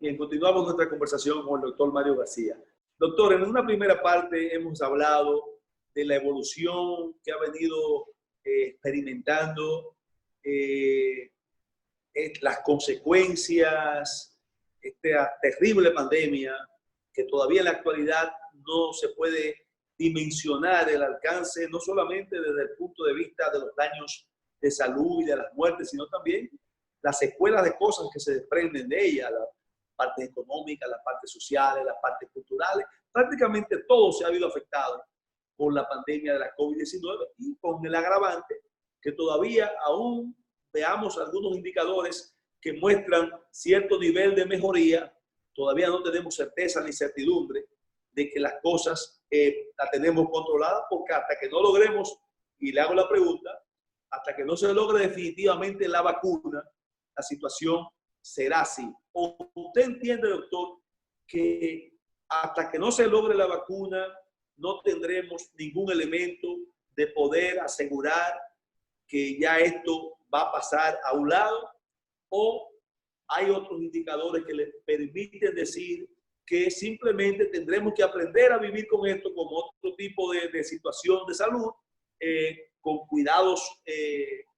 Bien, continuamos nuestra conversación con el doctor Mario García. Doctor, en una primera parte hemos hablado de la evolución que ha venido experimentando, las consecuencias, esta terrible pandemia, que todavía en la actualidad no se puede dimensionar el alcance, no solamente desde el punto de vista de los daños de salud y de las muertes, sino también las secuelas de cosas que se desprenden de ella, las partes económicas, las partes sociales, las partes culturales. Prácticamente todo se ha visto afectado por la pandemia de la COVID-19 y con el agravante que todavía aún veamos algunos indicadores que muestran cierto nivel de mejoría. Todavía no tenemos certeza ni certidumbre de que las cosas las tenemos controladas, porque hasta que no logremos, y le hago la pregunta, hasta que no se logre definitivamente la vacuna, la situación será así. ¿O usted entiende, doctor, que hasta que no se logre la vacuna no tendremos ningún elemento de poder asegurar que ya esto va a pasar a un lado? ¿O hay otros indicadores que le permiten decir que simplemente tendremos que aprender a vivir con esto como otro tipo de situación de salud, con cuidados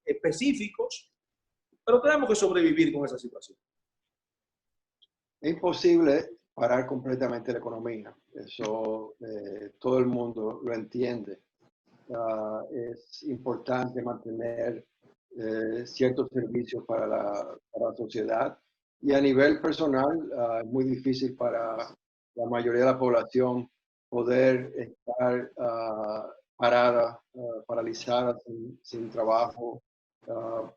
específicos, pero tenemos que sobrevivir con esa situación? Es imposible parar completamente la economía. Eso todo el mundo lo entiende. Es importante mantener ciertos servicios para la sociedad, y a nivel personal es muy difícil para la mayoría de la población poder estar parada, paralizada, sin trabajo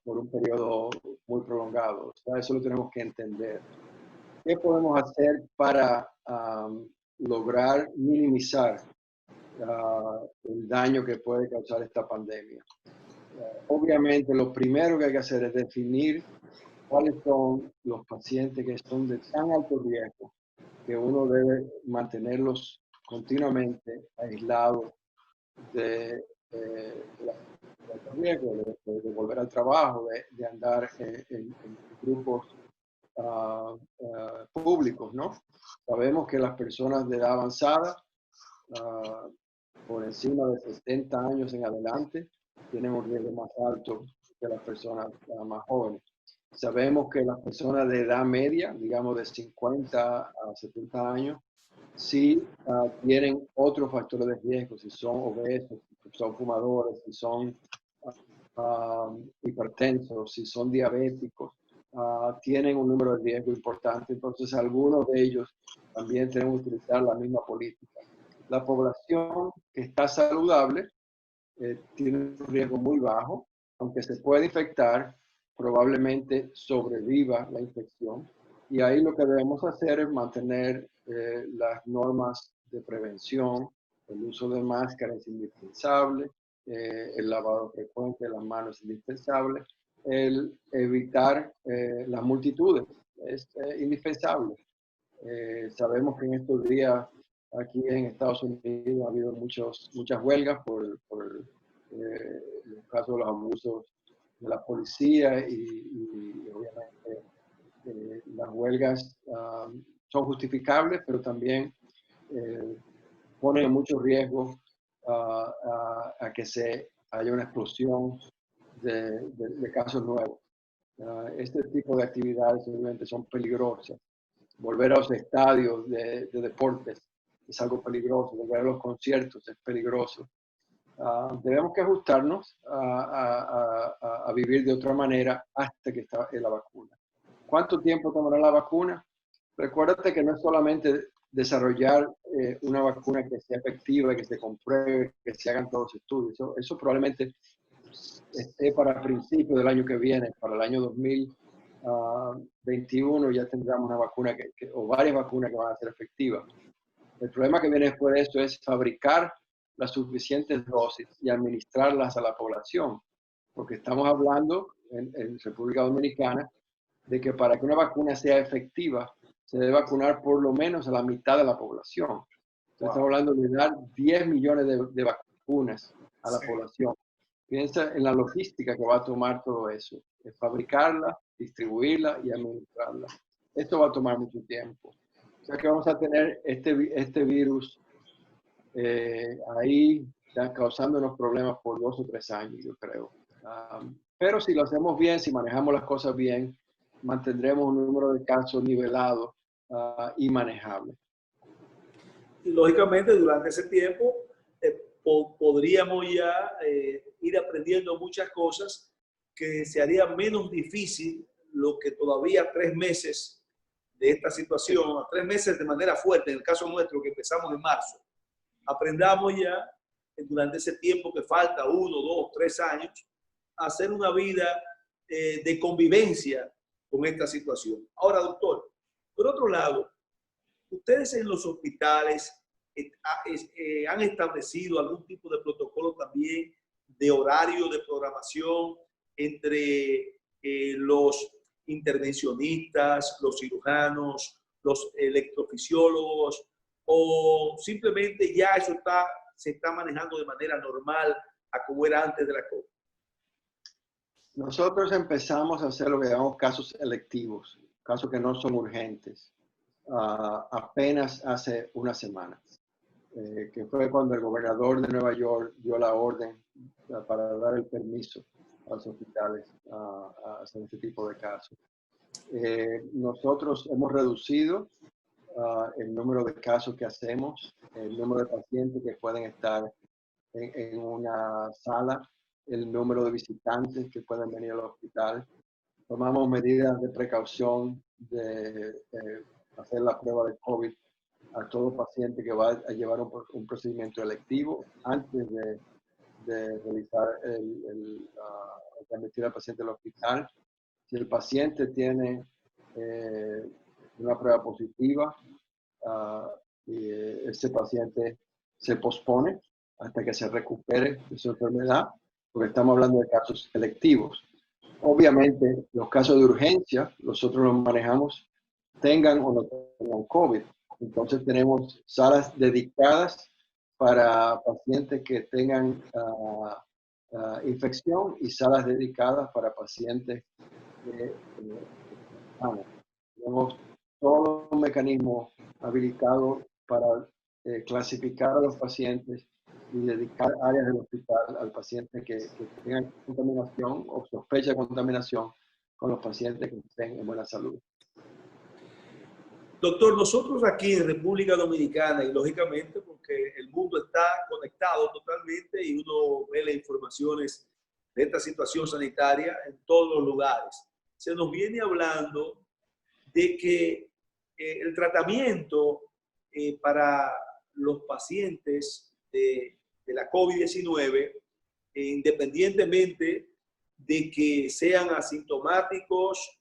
por un periodo muy prolongado. O sea, eso lo tenemos que entender. ¿Qué podemos hacer para lograr minimizar el daño que puede causar esta pandemia? Obviamente, lo primero que hay que hacer es definir cuáles son los pacientes que son de tan alto riesgo que uno debe mantenerlos continuamente aislados de riesgo, de volver al trabajo, de andar en grupos públicos, ¿no? Sabemos que las personas de edad avanzada, por encima de 70 años en adelante, tienen un riesgo más alto que las personas más jóvenes. Sabemos que las personas de edad media, digamos de 50 a 70 años, sí tienen otros factores de riesgo, si son obesos, si son fumadores, si son hipertensos, si son diabéticos, tienen un número de riesgo importante. Entonces, algunos de ellos también tenemos que utilizar la misma política. La población que está saludable tiene un riesgo muy bajo, aunque se puede infectar, probablemente sobreviva la infección. Y ahí lo que debemos hacer es mantener las normas de prevención. El uso de máscara es indispensable, el lavado frecuente de las manos es indispensable, el evitar las multitudes es indispensable. Sabemos que en estos días aquí en Estados Unidos ha habido muchas huelgas por el caso de los abusos de la policía, y obviamente las huelgas son justificables, pero también ponen en mucho riesgo a que haya una explosión de casos nuevos. Este tipo de actividades obviamente son peligrosas. Volver a los estadios de deportes es algo peligroso, volver a los conciertos es peligroso. Debemos que ajustarnos a vivir de otra manera hasta que está la vacuna. ¿Cuánto tiempo tomará la vacuna? Recuérdate que no es solamente desarrollar una vacuna que sea efectiva, que se compruebe, que se hagan todos los estudios. Eso probablemente esté para principios del año que viene, para el año 2021 ya tendremos una vacuna o varias vacunas que van a ser efectivas. El problema que viene después de esto es fabricar las suficientes dosis y administrarlas a la población, porque estamos hablando en República Dominicana de que para que una vacuna sea efectiva se debe vacunar por lo menos a la mitad de la población. Entonces, estamos hablando de dar 10 millones de vacunas a la población. Piensa en la logística que va a tomar todo eso, es fabricarla, distribuirla y administrarla. esto va a tomar mucho tiempo. O sea que vamos a tener este virus ahí ya causándonos problemas por 2 o 3 años, yo creo. Pero si lo hacemos bien, si manejamos las cosas bien, mantendremos un número de casos nivelado y manejable. Y lógicamente durante ese tiempo podríamos ya ir aprendiendo muchas cosas que se haría menos difícil lo que todavía 3 meses de esta situación, 3 meses de manera fuerte, en el caso nuestro que empezamos en marzo, aprendamos ya durante ese tiempo que falta, 1, 2, 3 años, a hacer una vida de convivencia con esta situación. Ahora, doctor, por otro lado, ustedes en los hospitales han establecido algún tipo de protocolo también de horario de programación entre los intervencionistas, los cirujanos, los electrofisiólogos, o simplemente ya eso se está manejando de manera normal a como era antes de la COVID? Nosotros empezamos a hacer lo que llamamos casos electivos, casos que no son urgentes, apenas hace una semana, que fue cuando el gobernador de Nueva York dio la orden para dar el permiso a los hospitales a hacer este tipo de casos. Nosotros hemos reducido el número de casos que hacemos, el número de pacientes que pueden estar en una sala, el número de visitantes que pueden venir al hospital. Tomamos medidas de precaución de hacer la prueba de COVID a todo paciente que va a llevar un procedimiento electivo antes de realizar admitir al paciente al hospital. Si el paciente tiene una prueba positiva, ese paciente se pospone hasta que se recupere de su enfermedad, porque estamos hablando de casos electivos. Obviamente, los casos de urgencia, nosotros los manejamos, tengan o no tengan COVID. Entonces tenemos salas dedicadas para pacientes que tengan infección y salas dedicadas para pacientes que tenemos todo un mecanismo habilitado para clasificar a los pacientes y dedicar áreas del hospital al paciente que tengan contaminación o sospecha de contaminación con los pacientes que estén en buena salud. Doctor, nosotros aquí en República Dominicana, y lógicamente porque el mundo está conectado totalmente y uno ve las informaciones de esta situación sanitaria en todos los lugares, se nos viene hablando de que el tratamiento para los pacientes de la COVID-19, independientemente de que sean asintomáticos,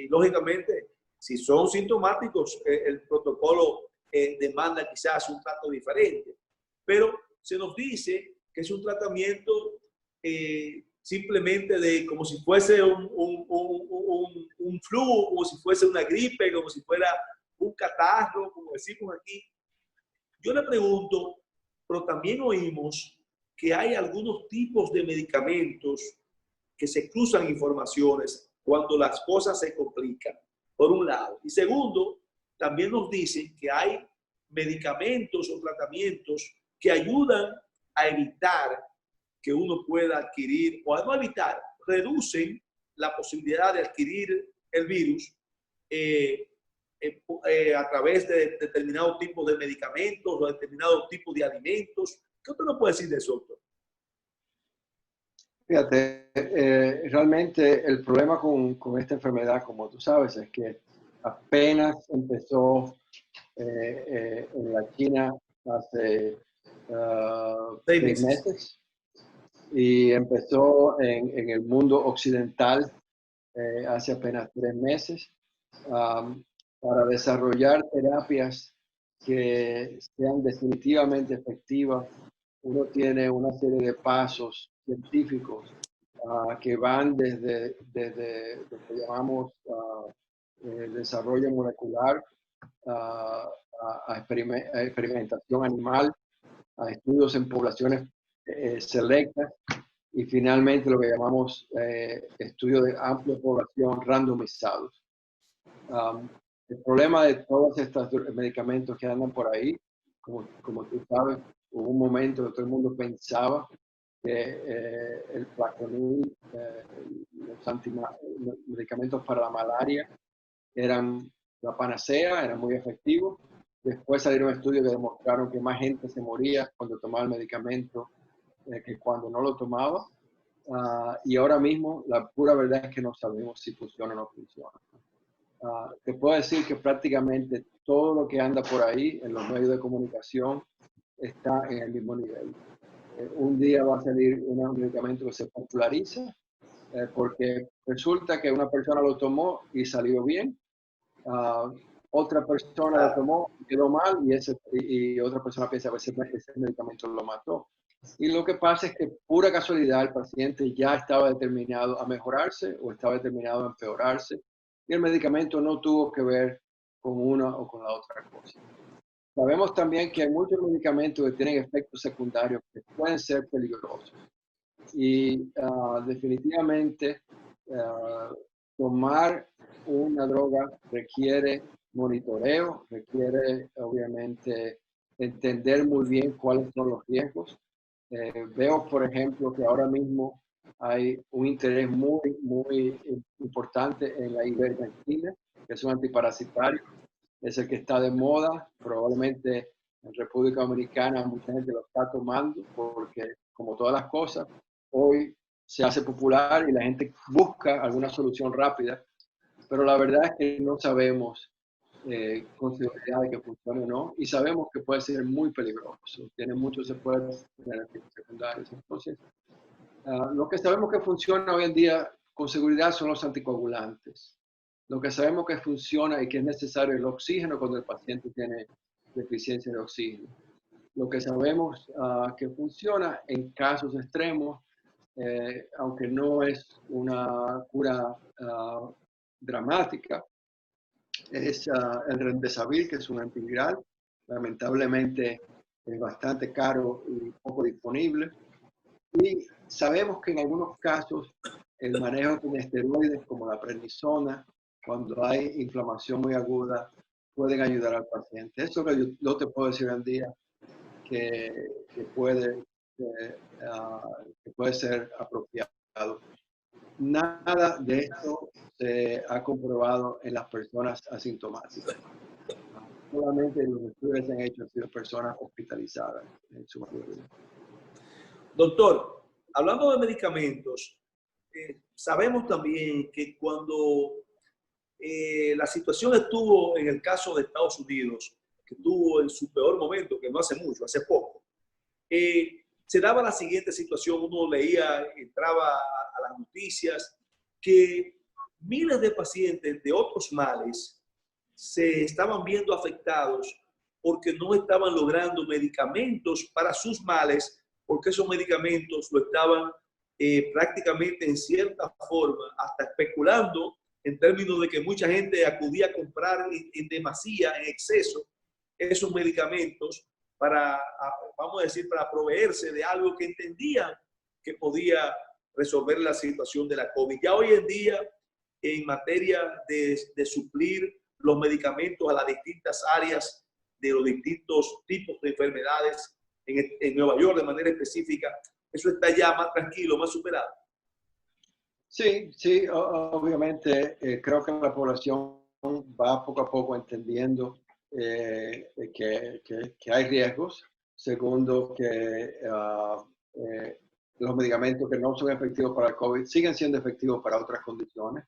lógicamente, si son sintomáticos, el protocolo demanda quizás un trato diferente, pero se nos dice que es un tratamiento simplemente de como si fuese un flu, como si fuese una gripe, como si fuera un catarro, como decimos aquí. Yo le pregunto, pero también oímos que hay algunos tipos de medicamentos que se cruzan informaciones cuando las cosas se complican, por un lado. Y segundo, también nos dicen que hay medicamentos o tratamientos que ayudan a evitar que uno pueda adquirir, o a no evitar, reducen la posibilidad de adquirir el virus a través de determinados tipos de medicamentos o determinados tipos de alimentos. ¿Qué usted nos puede decir de eso, doctor? Fíjate, realmente el problema con esta enfermedad, como tú sabes, es que apenas empezó en la China hace 6 meses y empezó en el mundo occidental hace apenas 3 meses para desarrollar terapias que sean definitivamente efectivas. Uno tiene una serie de pasos científicos que van desde lo que llamamos desarrollo molecular, a experimentación animal, a estudios en poblaciones selectas y finalmente lo que llamamos estudios de amplia población randomizados. Um, el problema de todos estos medicamentos que andan por ahí, como tú sabes, hubo un momento que todo el mundo pensaba que el Plaquenil, los medicamentos para la malaria eran la panacea, eran muy efectivos. Después salieron estudios que demostraron que más gente se moría cuando tomaba el medicamento que cuando no lo tomaba. Y ahora mismo la pura verdad es que no sabemos si funciona o no funciona. Te puedo decir que prácticamente todo lo que anda por ahí en los medios de comunicación está en el mismo nivel. Un día va a salir un medicamento que se populariza porque resulta que una persona lo tomó y salió bien. Otra persona lo tomó y quedó mal y otra persona piensa que ese medicamento lo mató. Y lo que pasa es que pura casualidad el paciente ya estaba determinado a mejorarse o estaba determinado a empeorarse y el medicamento no tuvo que ver con una o con la otra cosa. Sabemos también que hay muchos medicamentos que tienen efectos secundarios que pueden ser peligrosos y definitivamente tomar una droga requiere monitoreo, requiere obviamente entender muy bien cuáles son los riesgos. Veo, por ejemplo, que ahora mismo hay un interés muy importante en la ivermectina, que es un antiparasitario, es el que está de moda, probablemente en República Dominicana mucha gente lo está tomando porque, como todas las cosas, hoy se hace popular y la gente busca alguna solución rápida, pero la verdad es que no sabemos con seguridad de que funcione o no, y sabemos que puede ser muy peligroso, tiene muchos efectos secundarios. Entonces, lo que sabemos que funciona hoy en día con seguridad son los anticoagulantes. Lo que sabemos que funciona y que es necesario es el oxígeno cuando el paciente tiene deficiencia de oxígeno. Lo que sabemos que funciona en casos extremos, aunque no es una cura dramática, es el Remdesivir, que es un antiviral. Lamentablemente es bastante caro y poco disponible. Y sabemos que en algunos casos el manejo con esteroides como la prednisona, cuando hay inflamación muy aguda, pueden ayudar al paciente. Eso es lo que yo te puedo decir hoy en día que puede ser apropiado. Nada de esto se ha comprobado en las personas asintomáticas. Solamente los estudios que se han hecho han sido personas hospitalizadas en su mayoría. Doctor, hablando de medicamentos, sabemos también que cuando la situación estuvo en el caso de Estados Unidos, que estuvo en su peor momento, que no hace mucho, hace poco, se daba la siguiente situación, uno leía, entraba a las noticias, que miles de pacientes de otros males se estaban viendo afectados porque no estaban logrando medicamentos para sus males, porque esos medicamentos lo estaban prácticamente en cierta forma hasta especulando en términos de que mucha gente acudía a comprar en demasía, en exceso, esos medicamentos para, vamos a decir, para proveerse de algo que entendían que podía resolver la situación de la COVID. Ya hoy en día, en materia de suplir los medicamentos a las distintas áreas de los distintos tipos de enfermedades en Nueva York de manera específica, eso está ya más tranquilo, más superado. Sí, sí, obviamente creo que la población va poco a poco entendiendo que hay riesgos. Segundo, que los medicamentos que no son efectivos para el COVID siguen siendo efectivos para otras condiciones.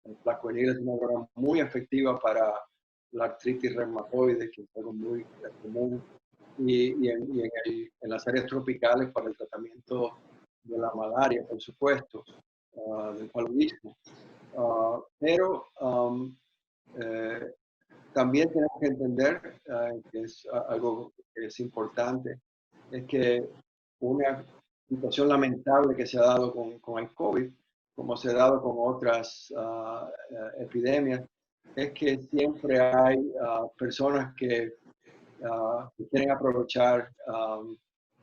El Plaquenil es una droga muy efectiva para la artritis reumatoide, que es algo muy común, y en las áreas tropicales para el tratamiento de la malaria, por supuesto. Del paludismo. Pero también tenemos que entender que es algo que es importante, es que una situación lamentable que se ha dado con el COVID, como se ha dado con otras epidemias, es que siempre hay personas que quieren aprovechar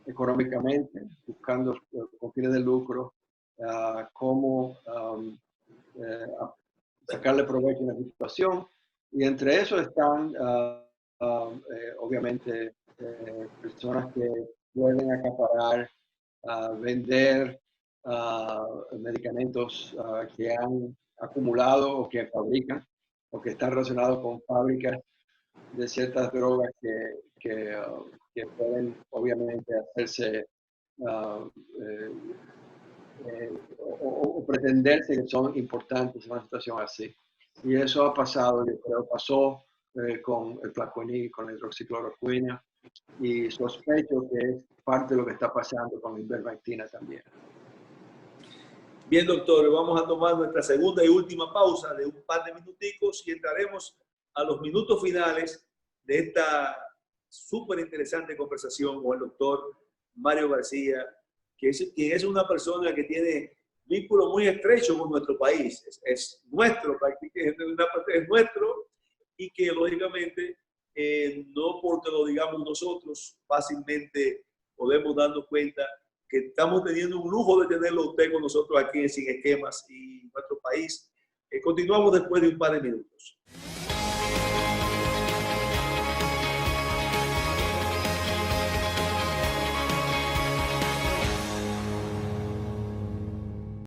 económicamente, buscando con fines de lucro, cómo sacarle provecho a una situación Y entre eso están, obviamente, personas que pueden acaparar, vender medicamentos que han acumulado o que fabrican o que están relacionados con fábricas de ciertas drogas que pueden obviamente hacerse o pretenderse que son importantes en una situación así. Y eso ha pasado, yo creo, pasó con el plaquenil, con la hidroxicloroquina, y sospecho que es parte de lo que está pasando con la ivermectina también. Bien, doctor, vamos a tomar nuestra segunda y última pausa de un par de minuticos y entraremos a los minutos finales de esta súper interesante conversación con el doctor Mario García, quien es una persona que tiene vínculo muy estrecho con nuestro país. Es nuestro, prácticamente es nuestro, y que lógicamente no porque lo digamos nosotros fácilmente podemos darnos cuenta que estamos teniendo un lujo de tenerlo usted con nosotros aquí en Sin Esquemas y nuestro país. Continuamos después de un par de minutos.